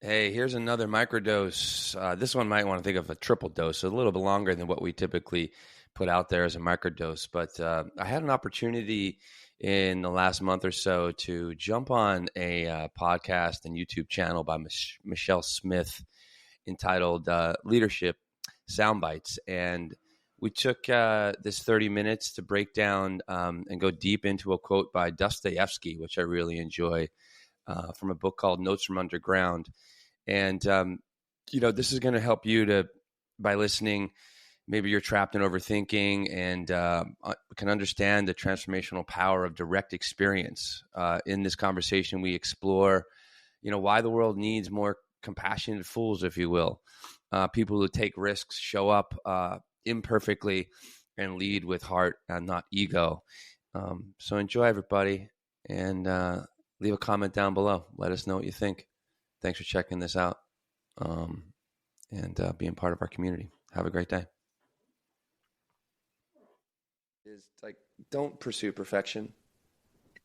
Hey, here's another microdose. This one might want to think of a triple dose, a little bit longer than what we typically put out there as a microdose. But I had an opportunity in the last month or so to jump on a podcast and YouTube channel by Michelle Smith entitled Leadership Soundbites. And we took this 30 minutes to break down and go deep into a quote by Dostoevsky, which I really enjoy, from a book called Notes from Underground. And, this is going to help you by listening, maybe you're trapped in overthinking and can understand the transformational power of direct experience. In this conversation, we explore, why the world needs more compassionate fools, if you will, people who take risks, show up imperfectly, and lead with heart and not ego. So enjoy, everybody, and leave a comment down below. Let us know what you think. Thanks for checking this out and being part of our community. Have a great day. It's like, don't pursue perfection.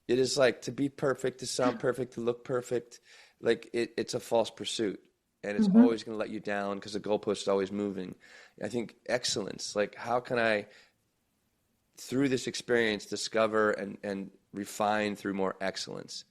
It is like to be perfect, to sound perfect, to look perfect. Like it's a false pursuit, and it's always going to let you down because the goalpost is always moving. I think excellence, like how can I, through this experience, discover and refine through more excellence?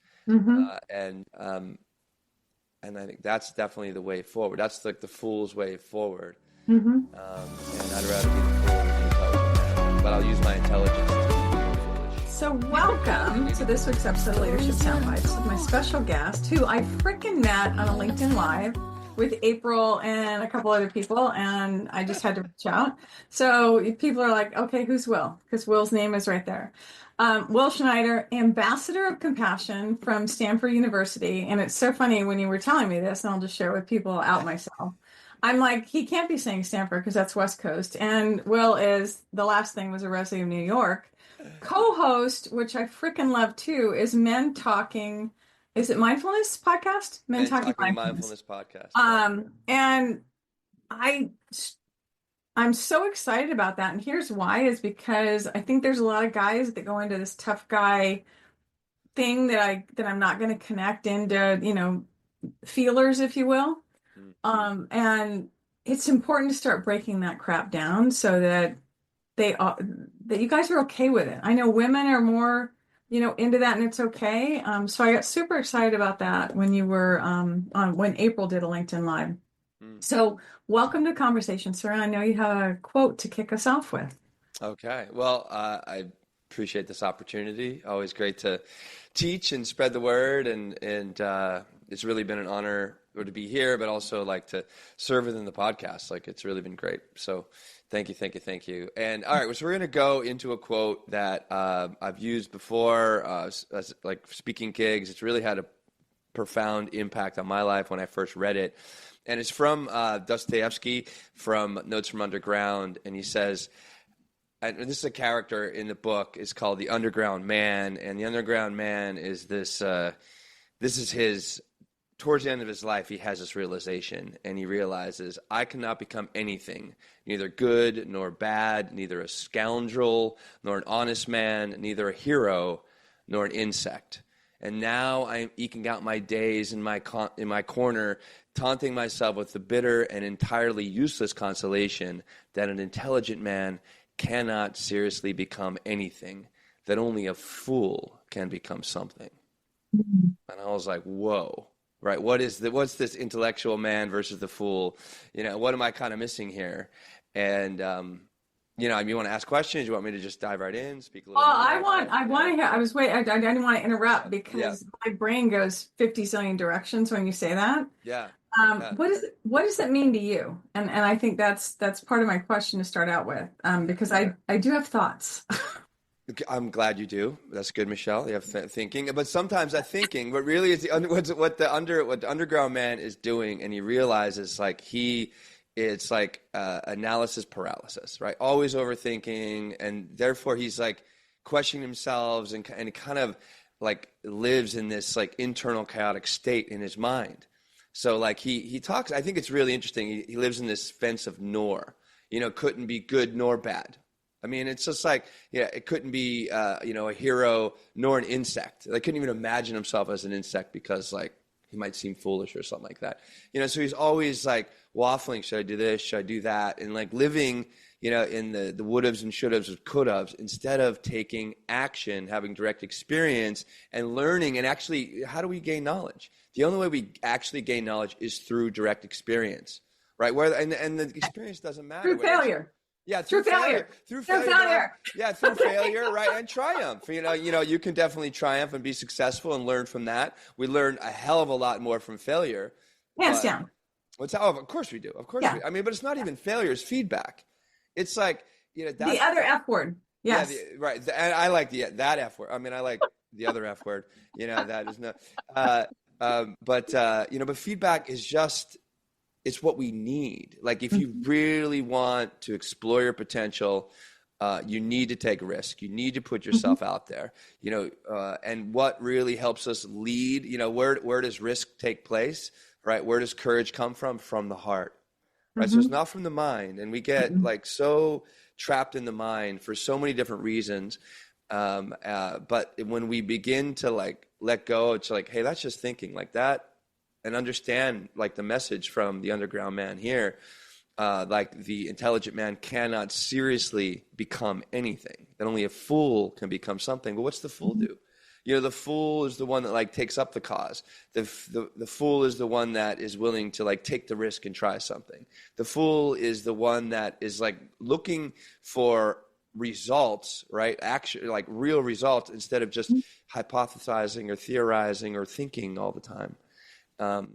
And I think that's definitely the way forward. That's like the fool's way forward. And I'd rather be the fool than the intelligent man. But I'll use my intelligence to be foolish. So welcome to this week's episode of Leadership Soundbites with my special guest, who I frickin' met on a LinkedIn Live with April and a couple other people, and I just had to reach out. So people are like, okay, who's Will? Because Will's name is right there. Will Schneider, Ambassador of Compassion from Stanford University. And it's so funny when you were telling me this, and I'll just share with people out myself. I'm like, he can't be saying Stanford because that's West Coast. And Will is, the last thing was a resident of New York. Co-host, which I freaking love too, is Men Talking. Is it Mindfulness Podcast? Men Talking Mindfulness Podcast. And I'm so excited about that. And here's why, is because I think there's a lot of guys that go into this tough guy thing that I'm not going to connect into, feelers, if you will. And it's important to start breaking that crap down so that that you guys are okay with it. I know women are more, into that, and it's okay. So I got super excited about that when you were when April did a LinkedIn Live. So welcome to Conversation, sir. I know you have a quote to kick us off with. Okay. Well, I appreciate this opportunity. Always great to teach and spread the word. And it's really been an honor to be here, but also like to serve within the podcast. Like it's really been great. So thank you. And all right, so we're going to go into a quote that I've used before as like speaking gigs. It's really had a profound impact on my life when I first read it. And it's from Dostoevsky from Notes from Underground. And he says, and this is a character in the book, is called the Underground Man. And the Underground Man is this is his, towards the end of his life, he has this realization. And he realizes, I cannot become anything, neither good nor bad, neither a scoundrel nor an honest man, neither a hero nor an insect. And now I'm eking out my days in my corner, taunting myself with the bitter and entirely useless consolation that an intelligent man cannot seriously become anything, that only a fool can become something. And I was like, whoa, right? What's this intellectual man versus the fool? What am I kind of missing here? And you want to ask questions? You want me to just dive right in, speak a little more? I want to hear. I didn't want to interrupt because my brain goes 50 zillion directions when you say that. Yeah. What does it mean to you? And I think that's part of my question to start out with, because I do have thoughts. I'm glad you do. That's good, Michelle. You have thinking, but sometimes that thinking, what really is what the underground man is doing, and he realizes it's like analysis paralysis, right? Always overthinking, and therefore he's like questioning himself and kind of like lives in this like internal chaotic state in his mind. So like he talks, I think it's really interesting. He lives in this fence of nor, couldn't be good nor bad. I mean, it's just like, it couldn't be, a hero nor an insect. They couldn't even imagine himself as an insect because like he might seem foolish or something like that. So he's always like waffling, should I do this? Should I do that? And like living, in the would-haves and should-haves or could-haves instead of taking action, having direct experience and learning. And actually, how do we gain knowledge? The only way we actually gain knowledge is through direct experience, right? And the experience doesn't matter. Through failure. Yeah, through failure. Through failure. Yeah, through failure, right? And triumph. You can definitely triumph and be successful and learn from that. We learn a hell of a lot more from failure. Hands down. Of course we do. Of course we. I mean, but it's not even failure, it's feedback. It's like, that's the other F word. Yes. Yeah, right. And I like that F word. I mean, I like the other F word. That is not but feedback is just, it's what we need. Like if you really want to explore your potential, you need to take a risk. You need to put yourself out there, and what really helps us lead, where does risk take place, right? Where does courage come from? From the heart, right? So it's not from the mind. And we get like so trapped in the mind for so many different reasons. But when we begin to like let go, it's like, hey, that's just thinking like that. And understand like the message from the underground man here, like the intelligent man cannot seriously become anything, that only a fool can become something. But what's the fool do? The fool is the one that like takes up the cause. The fool is the one that is willing to like take the risk and try something. The fool is the one that is like looking for results, right? Actually, like real results, instead of just hypothesizing or theorizing or thinking all the time. Well,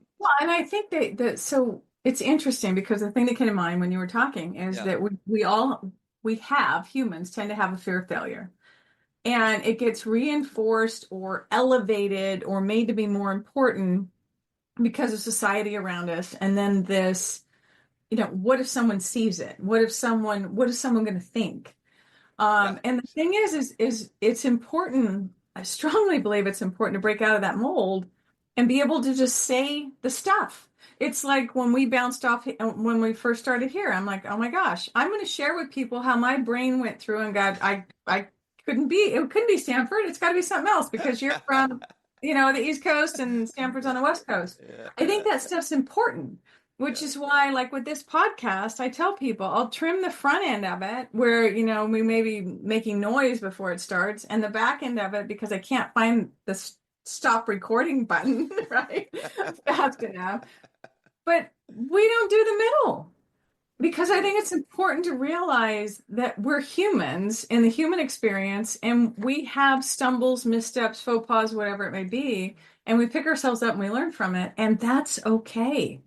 and I think that so it's interesting because the thing that came to mind when you were talking is that humans tend to have a fear of failure, and it gets reinforced or elevated or made to be more important because of society around us. And then this, what if someone sees it? What is someone going to think? And the thing is it's important. I strongly believe it's important to break out of that mold and be able to just say the stuff. It's like when we bounced off, when we first started here, I'm like, oh my gosh, I'm going to share with people how my brain went through and it couldn't be Stanford. It's got to be something else because you're from, the East Coast and Stanford's on the West Coast. I think that stuff's important, which is why, like with this podcast, I tell people I'll trim the front end of it where, we may be making noise before it starts, and the back end of it because I can't find the stop recording button, right? Fast enough. But we don't do the middle because I think it's important to realize that we're humans in the human experience, and we have stumbles, missteps, faux pas, whatever it may be, and we pick ourselves up and we learn from it, and that's okay.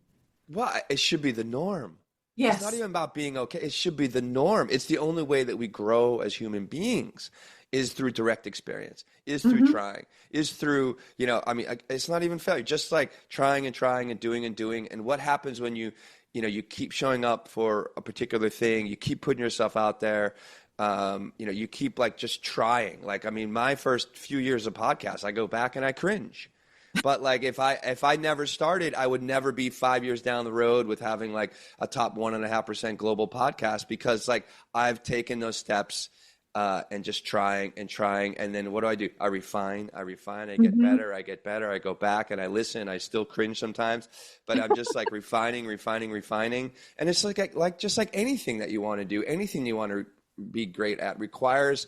Well, it should be the norm. Yes. It's not even about being okay. It should be the norm. It's the only way that we grow as human beings is through direct experience, is through trying, is through, it's not even failure, just like trying and trying and doing. And what happens when you keep showing up for a particular thing, you keep putting yourself out there, you keep like just trying. Like, my first few years of podcasts, I go back and I cringe. But like if I never started, I would never be 5 years down the road with having like a top 1.5% global podcast, because like I've taken those steps and just trying. And then what do? I refine, I get better, I go back and I listen. I still cringe sometimes, but I'm just like refining. And it's like just like anything that you want to do, anything you want to be great at requires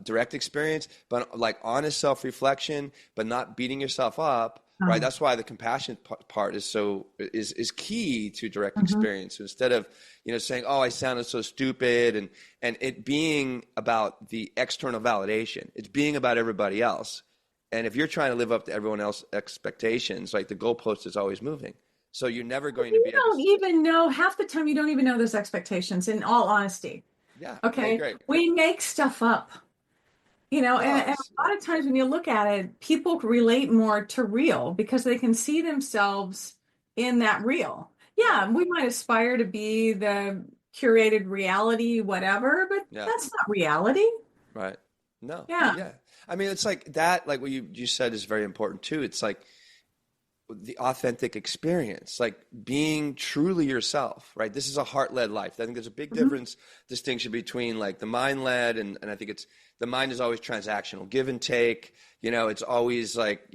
direct experience, but like honest self-reflection, but not beating yourself up. Right. That's why the compassion part is key to direct experience. So instead of, saying, oh, I sounded so stupid, and it being about the external validation, it's being about everybody else. And if you're trying to live up to everyone else's expectations, like the goalpost is always moving. So you're never going to be able to even know, half the time you don't even know those expectations, in all honesty. Yeah. Okay. Great. We make stuff up. And a lot of times when you look at it, people relate more to real because they can see themselves in that real. Yeah, we might aspire to be the curated reality, whatever, but that's not reality. Right. No. Yeah. It's like that, like what you said is very important too. It's like the authentic experience, like being truly yourself, right? This is a heart-led life. I think there's a big distinction between like the mind-led and I think it's the mind is always transactional, give and take. It's always like,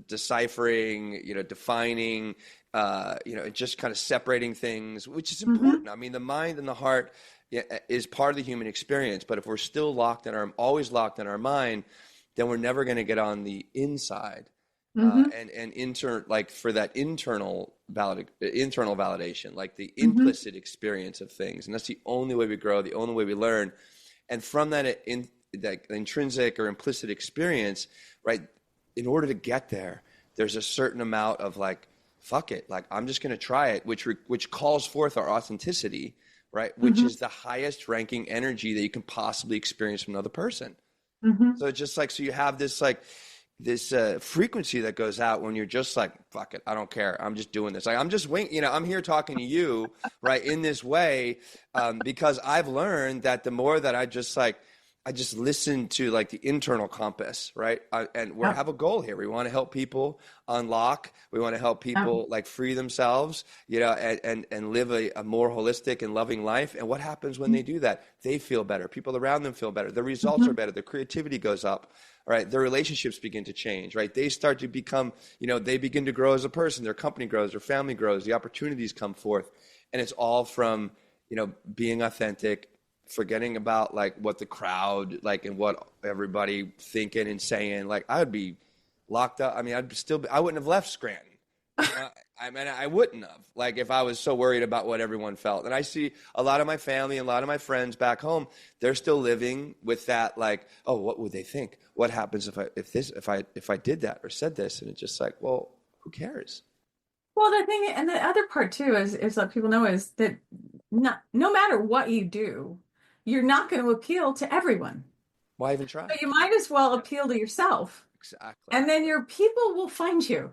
deciphering, defining, just kind of separating things, which is important. I mean, the mind and the heart is part of the human experience. But if we're still always locked in our mind, then we're never going to get on the inside. Like for that internal validation, like the implicit experience of things. And that's the only way we grow, the only way we learn. And from that that intrinsic or implicit experience, right, in order to get there, there's a certain amount of like, fuck it, like I'm just going to try it, which calls forth our authenticity, right, which is the highest ranking energy that you can possibly experience from another person. So it's just like, so you have this like, this frequency that goes out when you're just like, fuck it, I don't care, I'm just doing this. Like I'm just waiting, I'm here talking to you, right, in this way, because I've learned that the more that I just listen to like the internal compass, right? And we have a goal here. We want to help people unlock. We want to help people like free themselves, and live a more holistic and loving life. And what happens when they do that? They feel better. People around them feel better. The results are better. Their creativity goes up, right? Their relationships begin to change, right? They start to become, they begin to grow as a person. Their company grows, their family grows, the opportunities come forth. And it's all from, being authentic, forgetting about like what the crowd like and what everybody thinking and saying. Like I would be locked up. I mean, I wouldn't have left Scranton. I wouldn't have, like, if I was so worried about what everyone felt. And I see a lot of my family and a lot of my friends back home, they're still living with that, like, oh, what would they think? What happens if I did that or said this? And it's just like, well, who cares? Well, the thing, and the other part too is let people know is that no matter what you do, you're not going to appeal to everyone. Why even try? So you might as well appeal to yourself. Exactly. And then your people will find you.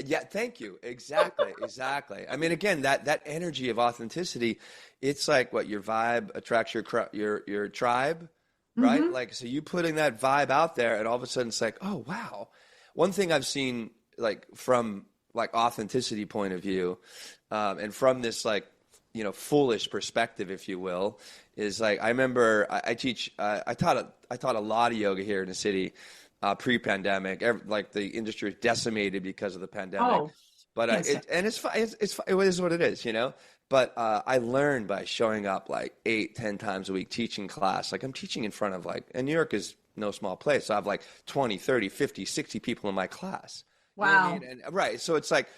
Yeah, thank you. Exactly. I mean, again, that energy of authenticity, it's like what your vibe attracts your tribe, right? Like, so you putting that vibe out there and all of a sudden it's like, oh, wow. One thing I've seen, like, from like authenticity point of view, and from this like, foolish perspective, if you will, is like, I remember I taught a lot of yoga here in the city, pre-pandemic. Like the industry was decimated because of the pandemic. But it's fine. It is what it is, But I learned by showing up like 8-10 times a week teaching class. Like I'm teaching in front of and New York is no small place. So I have like 20, 30, 50, 60 people in my class. Wow. You know what I mean? And, right. So it's like,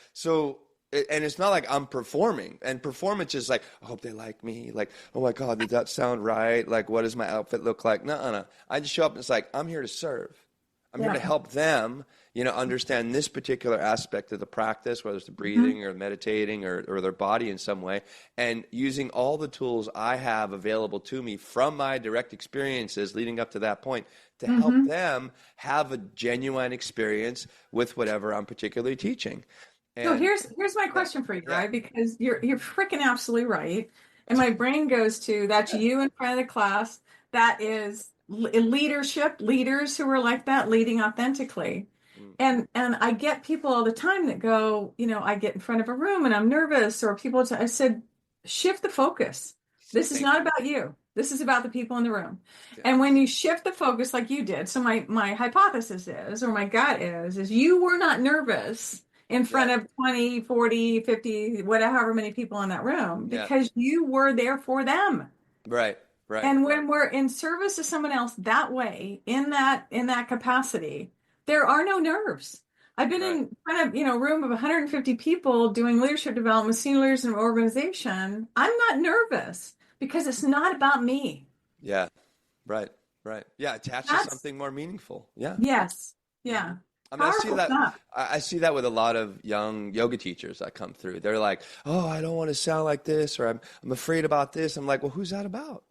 and it's not like I'm performing, and performance is like, I hope they like me. Like, oh my God, did that sound right? Like, what does my outfit look like? No. I just show up and it's like, I'm here to serve. I'm here to help them, understand this particular aspect of the practice, whether it's the breathing or meditating or their body in some way, and using all the tools I have available to me from my direct experiences leading up to that point to help them have a genuine experience with whatever I'm particularly teaching. So here's my question for you, right? Because you're freaking absolutely right. And my brain goes to, that's you in front of the class. That is leaders who are like that, leading authentically. And I get people all the time that go, I get in front of a room and I'm nervous, or I said, shift the focus. This is not about you. This is about the people in the room. Yeah. And when you shift the focus like you did, so my hypothesis is, or my gut is you were not nervous in front of 20, 40, 50, whatever many people in that room, because you were there for them. Right. And when we're in service to someone else that way, in that capacity, there are no nerves. I've been in front of, a room of 150 people doing leadership development, senior leaders in an organization. I'm not nervous because it's not about me. Yeah. Right. Yeah. Attached to something more meaningful. Yeah. Yes. Yeah. I mean, I see that with a lot of young yoga teachers that come through. They're like, oh, I don't want to sound like this, or I'm afraid about this. I'm like, well, who's that about?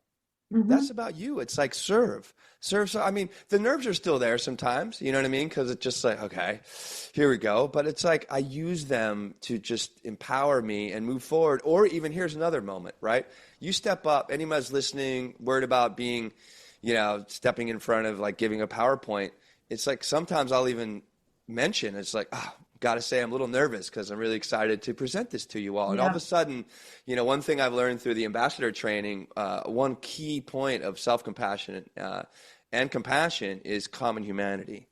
That's about you. It's like serve. So, I mean, the nerves are still there sometimes, you know what I mean? Because it's just like, okay, here we go. But it's like I use them to just empower me and move forward. Or even here's another moment, right? You step up, anybody's listening, worried about being, stepping in front of like giving a PowerPoint. It's like sometimes I'll even mention, it's like, got to say I'm a little nervous because I'm really excited to present this to you all. And all Yeah. of a sudden, one thing I've learned through the ambassador training, one key point of self-compassion and compassion is common humanity.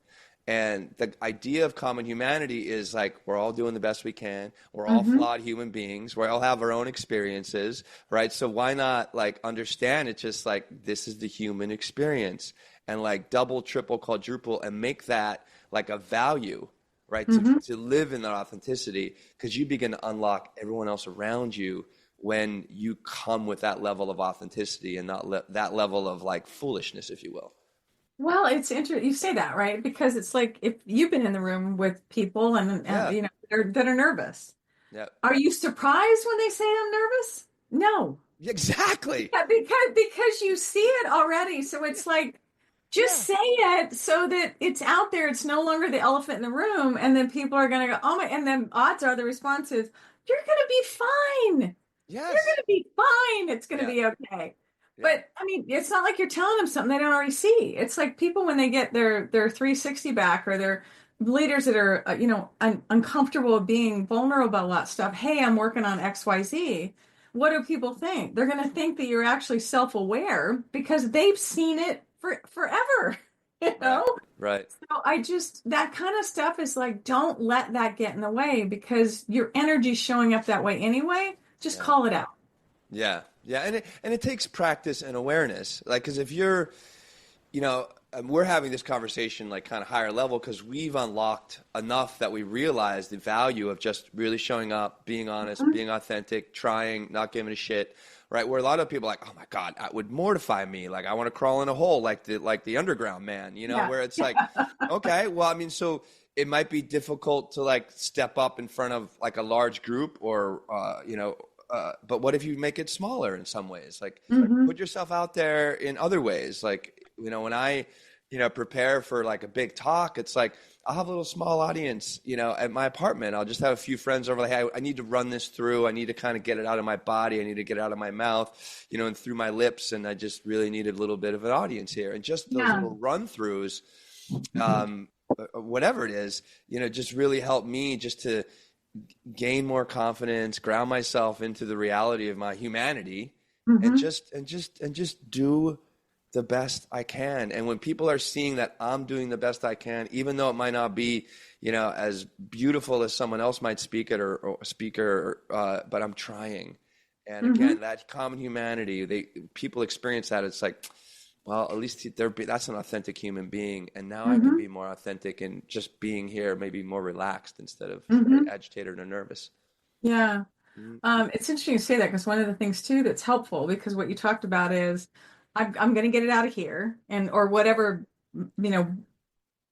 And the idea of common humanity is like, we're all doing the best we can. We're all flawed human beings. We all have our own experiences, right? So why not like understand it's just like, this is the human experience, and like double, triple, quadruple, and make that like a value, right? To live in that authenticity, because you begin to unlock everyone else around you when you come with that level of authenticity and not that level of like foolishness, if you will. Well, it's interesting you say that, right? Because it's like if you've been in the room with people and Yeah. that are nervous. Yeah. Are you surprised when they say I'm nervous? No. Exactly. Yeah, because you see it already. So it's like just say it so that it's out there. It's no longer the elephant in the room, and then people are gonna go, oh my, and then odds are the response is, you're gonna be fine. Yes. You're gonna be fine. It's gonna Yeah. be okay. Yeah. But I mean, it's not like you're telling them something they don't already see. It's like people when they get their 360 back, or their leaders that are uncomfortable with being vulnerable about a lot of stuff. Hey, I'm working on XYZ. What do people think? They're going to think that you're actually self-aware because they've seen it forever. You know? Right. So that kind of stuff is like, don't let that get in the way, because your energy's showing up that way anyway. Just call it out. Yeah. Yeah. And it takes practice and awareness. Like, because if you're, we're having this conversation like kind of higher level because we've unlocked enough that we realize the value of just really showing up, being honest, being authentic, trying, not giving a shit. Right, where a lot of people are like, oh my God, that would mortify me. Like I want to crawl in a hole like the underground man, where it's like, okay, well, I mean, so it might be difficult to like step up in front of like a large group or, but what if you make it smaller in some ways? Like put yourself out there in other ways. Like, when I, prepare for like a big talk, it's like, I'll have a little small audience, at my apartment. I'll just have a few friends over. Like, hey, I need to run this through. I need to kind of get it out of my body. I need to get it out of my mouth, and through my lips. And I just really needed a little bit of an audience here. And just those little run throughs, whatever it is, just really helped me just to gain more confidence, ground myself into the reality of my humanity, and just do the best I can. And when people are seeing that I'm doing the best I can, even though it might not be, as beautiful as someone else might speak it or but I'm trying. And again, that common humanity, people experience that. It's like, well, at least that's an authentic human being. And now I can be more authentic and just being here, maybe more relaxed instead of agitated or nervous. Yeah. It's interesting you say that, because one of the things too that's helpful, because what you talked about is I'm going to get it out of here, or whatever,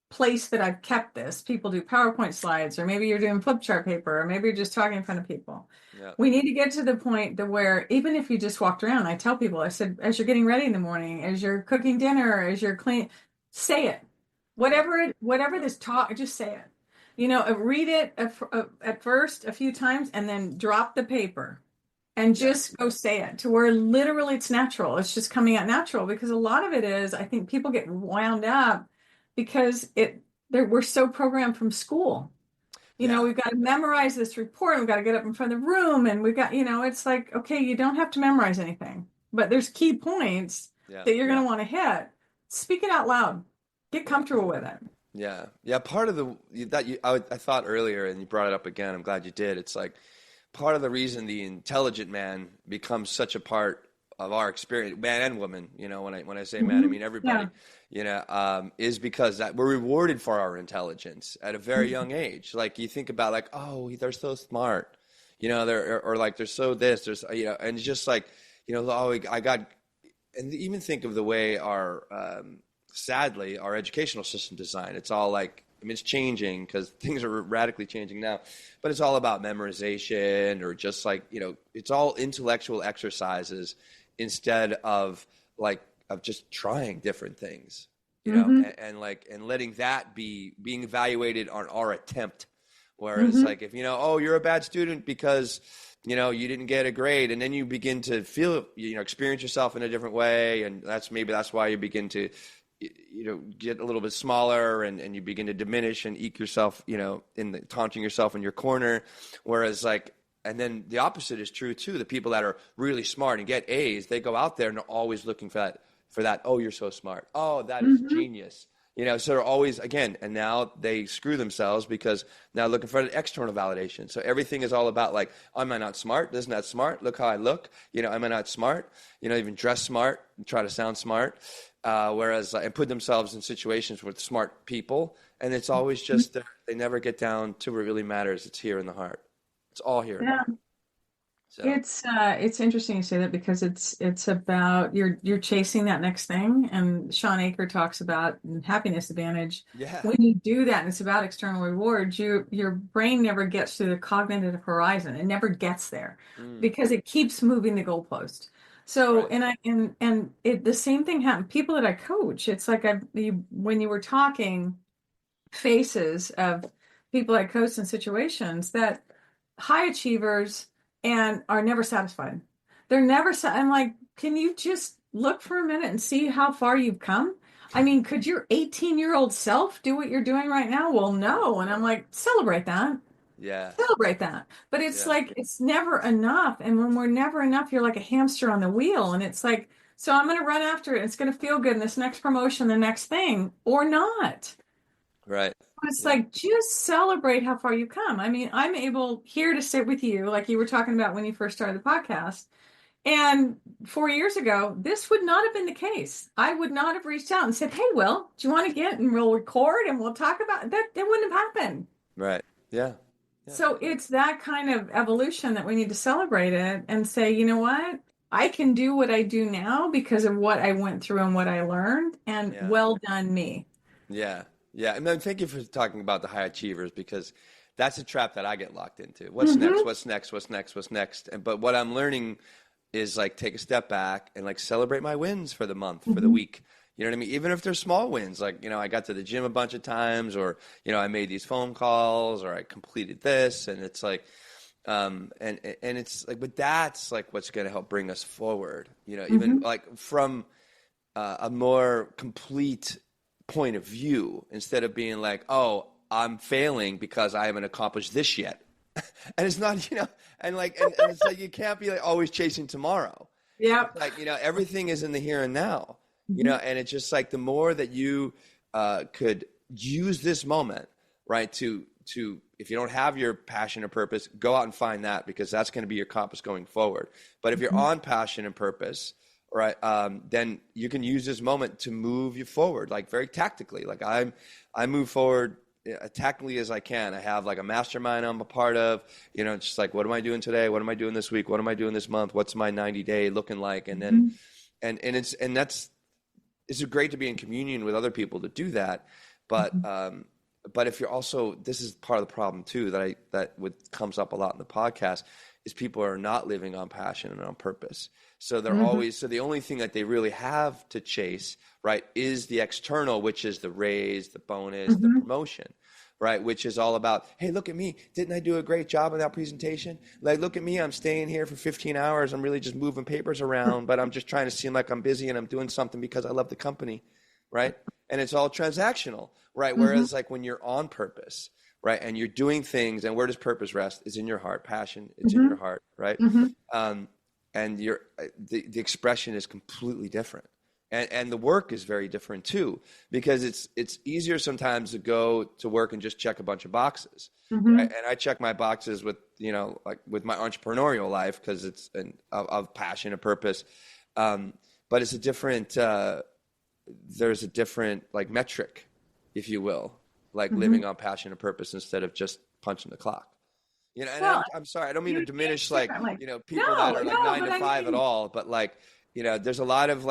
place that I've kept this. People do PowerPoint slides, or maybe you're doing flip chart paper, or maybe you're just talking in front of people. Yeah. We need to get to the point where even if you just walked around, I tell people, I said, as you're getting ready in the morning, as you're cooking dinner, as you're cleaning, say it. Whatever this talk, just say it. Read it at first a few times, and then drop the paper. And just go say it to where literally it's natural. It's just coming out natural, because a lot of it is, I think people get wound up because we're so programmed from school. We've got to memorize this report. We've got to get up in front of the room, and we've got, it's like, okay, you don't have to memorize anything, but there's key points that you're going to want to hit. Speak it out loud. Get comfortable with it. Yeah. Yeah. Part of I thought earlier, and you brought it up again, I'm glad you did. It's like, part of the reason the intelligent man becomes such a part of our experience, man and woman, when I say man, I mean everybody, is because that we're rewarded for our intelligence at a very young age. Like you think about like, oh, they're so smart, or like they're so this, there's, and it's just like, oh, I got, and even think of the way sadly, our educational system designed. It's all like, I mean, it's changing because things are radically changing now, but it's all about memorization, or just like, it's all intellectual exercises instead of just trying different things, and letting that being evaluated on our attempt. Whereas like, if, oh, you're a bad student because, you didn't get a grade, and then you begin to feel, experience yourself in a different way. And that's why you begin to get a little bit smaller, and you begin to diminish and eke yourself, taunting yourself in your corner. Whereas and then the opposite is true too. The people that are really smart and get A's, they go out there and are always looking for that. Oh, you're so smart. Oh, that is genius. So they're always, again, and now they screw themselves because now looking for an external validation. So everything is all about am I not smart? Isn't that smart? Look how I look. Am I not smart? Even dress smart and try to sound smart. Whereas, and put themselves in situations with smart people. And it's always just, they never get down to what really matters. It's here in the heart. It's all here. Yeah. So. It's interesting you say that because it's about you're chasing that next thing, and Sean Aker talks about happiness advantage. Yeah. When you do that and it's about external rewards, your brain never gets to the cognitive horizon. It never gets there because it keeps moving the goalpost. So right. The same thing happened. People that I coach, it's like when you were talking faces of people I coach in situations that high achievers and are never satisfied. They're never I'm like, can you just look for a minute and see how far you've come? I mean, could your 18-year-old self do what you're doing right now? Well, no. And I'm like, celebrate that. Yeah. Celebrate that. But it's it's never enough. And when we're never enough, you're like a hamster on the wheel. And it's like, so I'm going to run after it. It's going to feel good in this next promotion, the next thing, or not. Right. It's like, just celebrate how far you come. I mean, I'm able here to sit with you, like you were talking about when you first started the podcast. And 4 years ago, this would not have been the case. I would not have reached out and said, hey, Will, do you want to get and we'll record and we'll talk about that? That wouldn't have happened. Right. Yeah. So it's that kind of evolution that we need to celebrate it and say, you know what? I can do what I do now because of what I went through and what I learned, and well done me. Yeah. Yeah, and then thank you for talking about the high achievers, because that's a trap that I get locked into. What's next? What's next? What's next? What's next? But what I'm learning is take a step back and celebrate my wins for the month, for the week. You know what I mean? Even if they're small wins, I got to the gym a bunch of times, or I made these phone calls, or I completed this, and it's and it's but that's what's going to help bring us forward. Even from a more complete point of view, instead of being oh, I'm failing because I haven't accomplished this yet. And it's not, and it's you can't be always chasing tomorrow. Yeah. Everything is in the here and now, and it's just the more that you could use this moment, right, to if you don't have your passion or purpose, go out and find that, because that's going to be your compass going forward. But if you're on passion and purpose, right, then you can use this moment to move you forward, very tactically. I move forward tactically as I can. I have a mastermind I'm a part of. It's just what am I doing today? What am I doing this week? What am I doing this month? What's my 90-day looking like? And then, it's great to be in communion with other people to do that. But if you're also, this is part of the problem too that comes up a lot in the podcast, is people are not living on passion and on purpose. So they're always, so the only thing that they really have to chase, right, is the external, which is the raise, the bonus, the promotion, right, which is all about, hey, look at me. Didn't I do a great job in that presentation? Look at me. I'm staying here for 15 hours. I'm really just moving papers around, but I'm just trying to seem like I'm busy and I'm doing something because I love the company, right? And it's all transactional, right? Whereas when you're on purpose, right, and you're doing things, and where does purpose rest? Is in your heart. Passion, it's in your heart, right? And the expression is completely different, and the work is very different too, because it's easier sometimes to go to work and just check a bunch of boxes, right? And I check my boxes with with my entrepreneurial life, because it's of passion and purpose, but it's a different. There's a different metric, if you will, living on passion and purpose instead of just punching the clock. And I'm sorry, I don't mean to diminish people that are 9 to 5 at all, but there's a lot of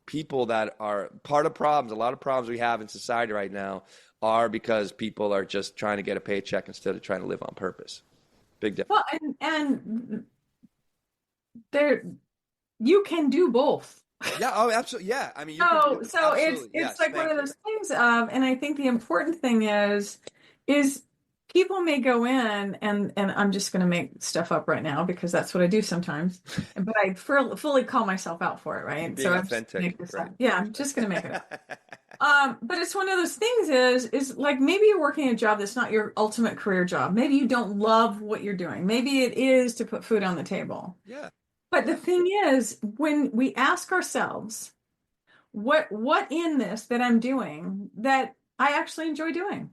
people that are part of problems. A lot of problems we have in society right now are because people are just trying to get a paycheck instead of trying to live on purpose. Big difference. Well, and there, you can do both. Yeah. Oh, absolutely. Yeah. I mean, it's one of those things of, and I think the important thing is people may go in and I'm just going to make stuff up right now because that's what I do sometimes, but I fully call myself out for it. Right. Being authentic. Yeah. I'm just going to make it But it's one of those things is like maybe you're working a job that's not your ultimate career job. Maybe you don't love what you're doing. Maybe it is to put food on the table. Yeah. But the Yeah. thing is, when we ask ourselves, what in this that I'm doing that I actually enjoy doing?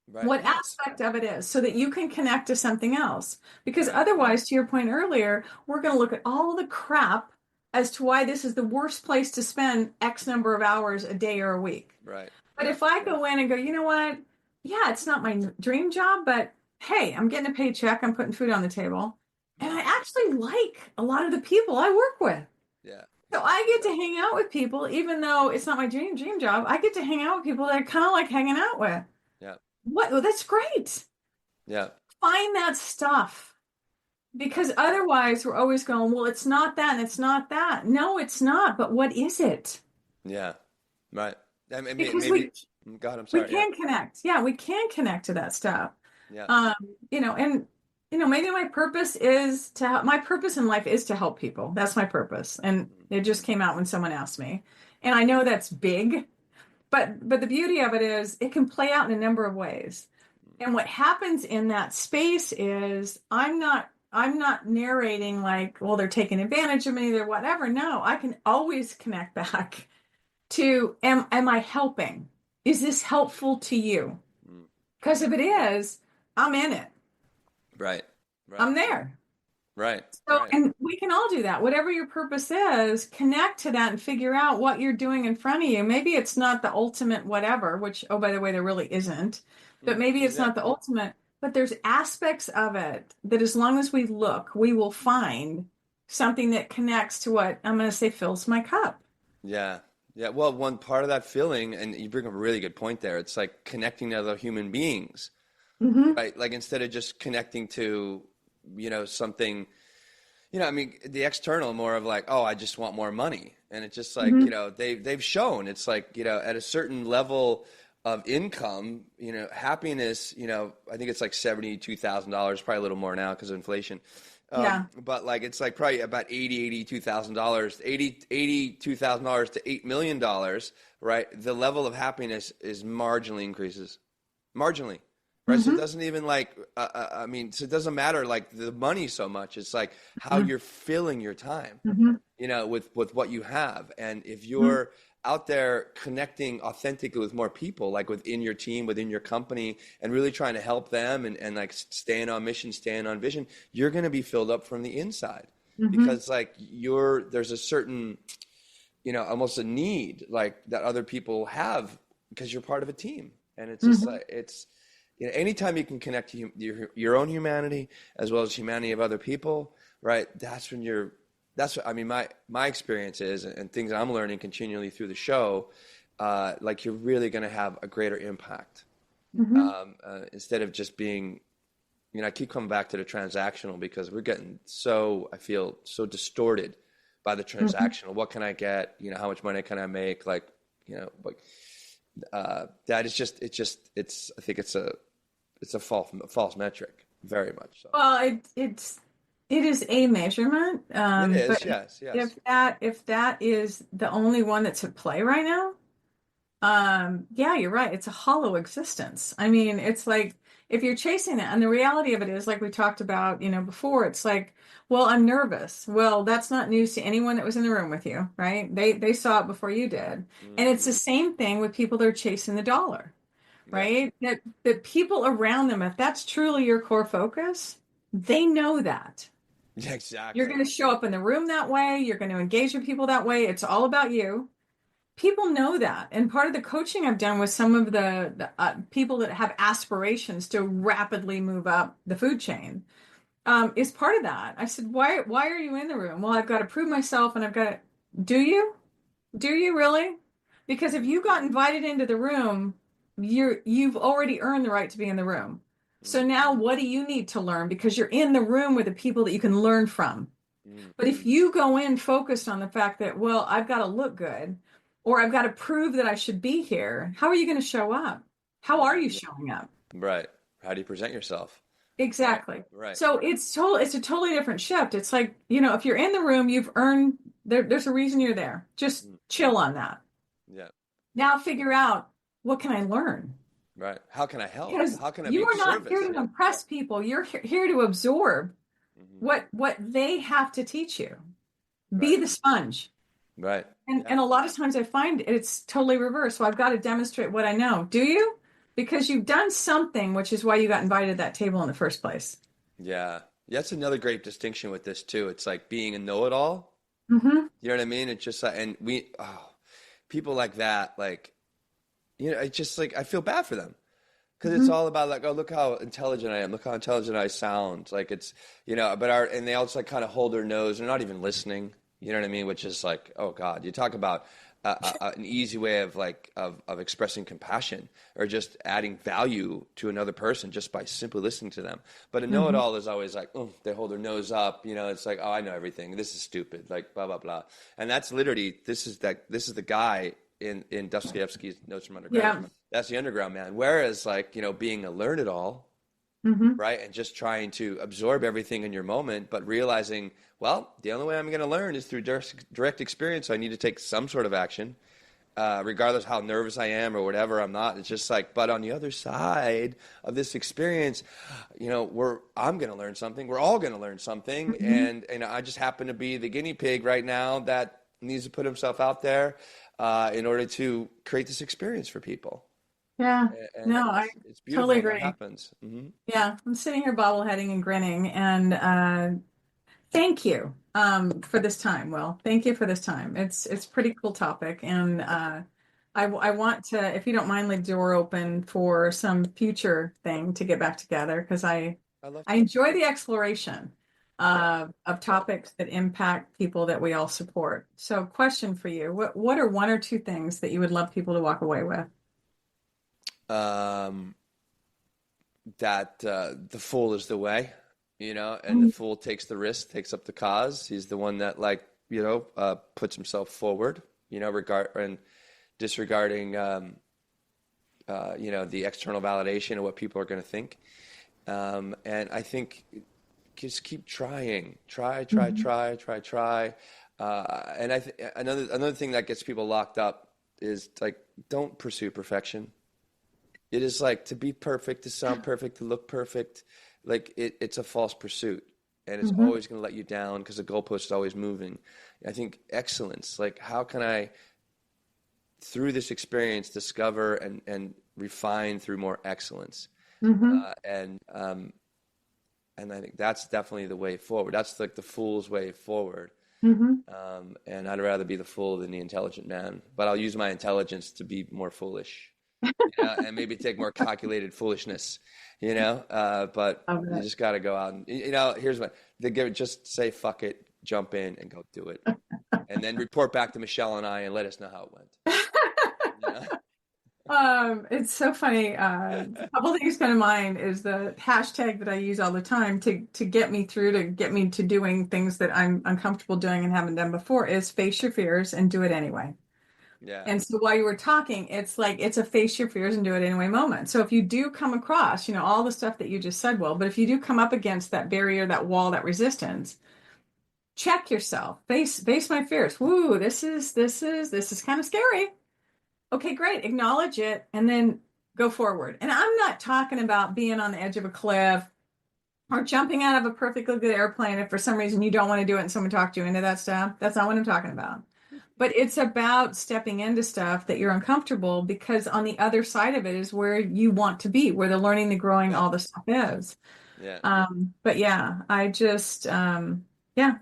Right. What Yes. aspect of it is so that you can connect to something else. Because Right. otherwise, to your point earlier, we're going to look at all the crap as to why this is the worst place to spend X number of hours a day or a week. Right. But Yeah. if I go in and go, you know what? Yeah, it's not my dream job, but hey, I'm getting a paycheck, I'm putting food on the table. And I actually like a lot of the people I work with. Yeah. So I get to hang out with people, even though it's not my dream job. I get to hang out with people that I kind of like hanging out with. Yeah. What? Well, that's great. Yeah. Find that stuff because otherwise we're always going, well, it's not that and it's not that. No, it's not. But what is it? Yeah. Right. I mean, Because maybe. God, I'm we sorry. Yeah. can connect. Yeah, we can connect to that stuff. Yeah. Um, and maybe my purpose in life is to help people. That's my purpose. And it just came out when someone asked me. And I know that's big, but the beauty of it is it can play out in a number of ways. And what happens in that space is I'm not narrating like, well, they're taking advantage of me, they're whatever. No, I can always connect back to am I helping? Is this helpful to you? Mm. Because if it is, I'm in it. Right. Right. I'm there. Right. So, Right. and we can all do that. Whatever your purpose is, connect to that and figure out what you're doing in front of you. Maybe it's not the ultimate whatever, which, oh, by the way, there really isn't, but maybe it's Yeah. not the ultimate, but there's aspects of it that as long as we look, we will find something that connects to what I'm going to say fills my cup. Yeah. Yeah. Well, one part of that feeling, and you bring up a really good point there. It's like connecting to other human beings, Hmm. right? Like instead of just connecting to, something, I mean, the external more of like, oh, I just want more money. And it's just like, Hmm. they've shown it's like, at a certain level of income, happiness, I think it's like $72,000, probably a little more now because of inflation. Yeah. But like it's like probably about $82,000, $82,000 to $8 million, right? The level of happiness is marginally increases, marginally, right? So it Hmm. doesn't even like, I mean, so it doesn't matter like the money so much. It's like how Hmm. you're filling your time, Hmm. with what you have. And if Hmm. you're out there connecting authentically with more people, like within your team, within your company, and really trying to help them and like staying on mission, staying on vision, you're going to be filled up from the inside Hmm. because like there's a certain, almost a need like that other people have because you're part of a team. And it's just Hmm. like, anytime you can connect to your own humanity as well as humanity of other people, right? That's what I mean. My experience is, and things I'm learning continually through the show, like you're really going to have a greater impact Hmm. instead of just being. I keep coming back to the transactional because we're getting so I feel so distorted by the Hmm. transactional. What can I get? How much money can I make? Like, like that is just it's I think it's a false metric, very much so. Well, it is a measurement, It but is, yes, yes. if that is the only one that's at play right now, yeah, you're right. It's a hollow existence. I mean, it's like if you're chasing that, and the reality of it is, like we talked about, before, it's like, well, I'm nervous. Well, that's not news to anyone that was in the room with you, right? They saw it before you did. And it's Hmm. the same thing with people that are chasing the dollar, Yeah. right? That people around them, if that's truly your core focus, they know that. Yeah, You're exactly. going to show up in the room that way. You're going to engage with people that way. It's all about you. People know that. And part of the coaching I've done with some of the people that have aspirations to rapidly move up the food chain is part of that. I said, why are you in the room? Well, I've got to prove myself and I've got to, do you? Do you really? Because if you got invited into the room, you've already earned the right to be in the room. So now Mm-hmm. what do you need to learn? Because you're in the room with the people that you can learn from. But if Mm-hmm. you go in focused on the fact that, well, I've got to look good or I've got to prove that I should be here, how are you going to show up? How are you showing up? Right. How do you present yourself? Right. Exactly. Right. So it's a totally different shift. It's like, if you're in the room, you've earned there's a reason you're there. Just Mm. chill on that. Yeah. Now figure out, what can I learn? Right. How can I help? Because How can I be you of are not here service? to Yeah. impress people. You're here to absorb Hmm. what they have to teach you. Be Right. the sponge. Right. Yeah. And a lot of times I find it's totally reversed. So I've got to demonstrate what I know. Do you? Because you've done something, which is why you got invited to that table in the first place. Yeah. That's another great distinction with this too. It's like being a know-it-all. Hmm. You know what I mean? It's just like, and people like that, like, it's just like, I feel bad for them. Because it's Hmm. all about like, oh, look how intelligent I am. Look how intelligent I sound. Like it's, and they also like kind of hold their nose. They're not even listening. You know what I mean? Which is like, oh God, you talk about an easy way of like of expressing compassion or just adding value to another person just by simply listening to them. But a Hmm. know-it-all is always like, oh, they hold their nose up. It's like, oh, I know everything. This is stupid. Like blah blah blah. And that's literally this is the guy in Dostoevsky's Notes from Underground. Yeah. That's the underground man. Whereas, like, being a learn it all, Hmm. right? And just trying to absorb everything in your moment, but realizing, well, the only way I'm going to learn is through direct experience. So I need to take some sort of action, regardless how nervous I am or whatever. I'm not. It's just like, but on the other side of this experience, I'm going to learn something. We're all going to learn something. Hmm. And I just happen to be the guinea pig right now that needs to put himself out there in order to create this experience for people. Yeah. And No, I it's totally beautiful when that agree. happens. Hmm. Yeah. I'm sitting here bobbleheading and grinning. And thank you for this time. Will, thank you for this time. It's pretty cool topic. And I want to, if you don't mind, leave the door open for some future thing to get back together because I love I to. enjoy the exploration Yeah. of topics that impact people that we all support. So, question for you: what are one or two things that you would love people to walk away with? Um, that the fool is the way, and the fool takes the risk, takes up the cause. He's the one that like, puts himself forward, regard and disregarding, the external validation of what people are going to think. And I think just keep trying, Mhm. try. And another thing that gets people locked up is like, don't pursue perfection. It is like to be perfect, to sound perfect, to look perfect. Like it's a false pursuit, and it's Mhm. always going to let you down because the goalpost is always moving. I think excellence, like how can I, through this experience, discover and refine through more excellence, Mhm. uh, and um, and I think that's definitely the way forward. That's like the fool's way forward. Mhm. And I'd rather be the fool than the intelligent man, but I'll use my intelligence to be more foolish. And maybe take more calculated foolishness, but Love you it. just got to go out and, here's what they give, just say, fuck it, jump in and go do it. And then report back to Michelle and I and let us know how it went. You know? It's so funny. A couple things come to mind is the hashtag that I use all the time to get me through, to get me to doing things that I'm uncomfortable doing and haven't done before is face your fears and do it anyway. Yeah. And so while you were talking, it's like it's a face your fears and do it anyway moment. So if you do come across, all the stuff that you just said, well, but if you do come up against that barrier, that wall, that resistance, check yourself. Face my fears. Woo, this is kind of scary. Okay, great. Acknowledge it and then go forward. And I'm not talking about being on the edge of a cliff or jumping out of a perfectly good airplane if for some reason you don't want to do it and someone talked you into that stuff. That's not what I'm talking about. But it's about stepping into stuff that you're uncomfortable because on the other side of it is where you want to be, where the learning, the growing, Yeah. all the stuff is. Yeah. But yeah, I just, yeah,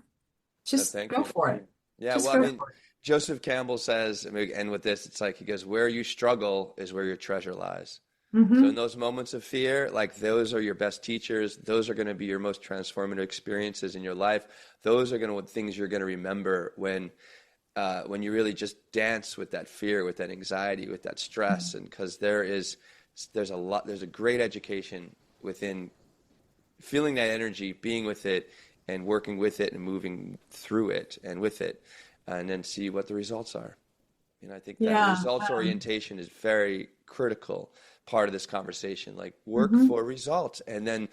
just Thank go you. for it. Yeah. Just Well, I go mean, for Joseph Campbell says, and we end with this, it's like, he goes, where you struggle is where your treasure lies. it. So in those moments of fear, like those are your best teachers. Those are going to be your most transformative experiences in your life. Those are going to things you're going to remember when you really just dance with that fear, with that anxiety, with that stress, and because there's a great education within feeling that energy, being with it, and working with it, and moving through it and with it, and then see what the results are. I think that Yeah. results orientation is very critical part of this conversation. Like work Mhm. for results, and then,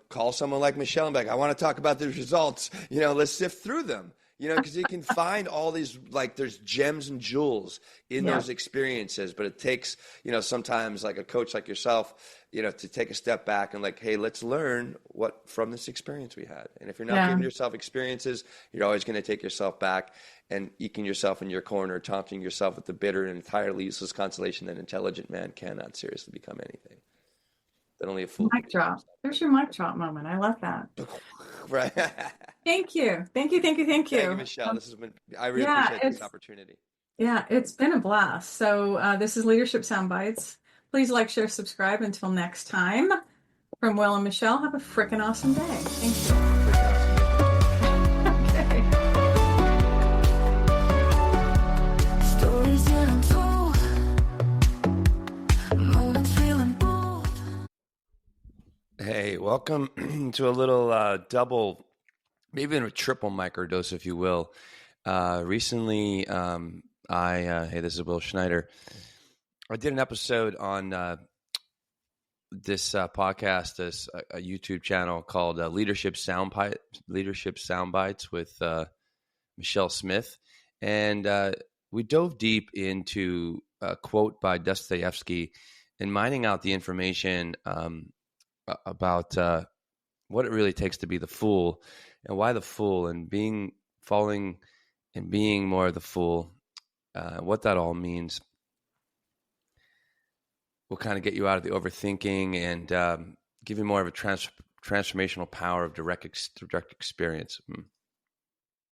call someone like Michelle and be like, I want to talk about the results. Let's sift through them. You know, because you can find all these, like, there's gems and jewels in Yeah. those experiences, but it takes, you know, sometimes like a coach like yourself, you know, to take a step back and like, hey, let's learn what from this experience we had. And if you're not Yeah. giving yourself experiences, you're always going to take yourself back and eking yourself in your corner, taunting yourself with the bitter and entirely useless consolation that an intelligent man cannot seriously become anything. That only a fool can Mic deceive drop. There's your mic drop moment. I love that. himself. Right. Thank you. Thank you. Thank you. Thank Thank you, you. Michelle. This has been, I really Yeah, appreciate this it's opportunity. yeah, it's been a blast. So this is Leadership Sound Bites. Please like, share, subscribe. Until next time, from Will and Michelle, have a freaking awesome day. Thank you. Okay. Stories that untold, moments feeling bold. Hey, welcome to a little double, maybe even a triple microdose, if you will. Recently, hey, this is Will Schneider. I did an episode on this podcast, this a YouTube channel called Leadership Soundbites with Michelle Smith, and we dove deep into a quote by Dostoevsky and mining out the information about what it really takes to be the fool and why the fool and falling and being more of the fool, what that all means. Will kind of get you out of the overthinking and give you more of a transformational power of direct experience.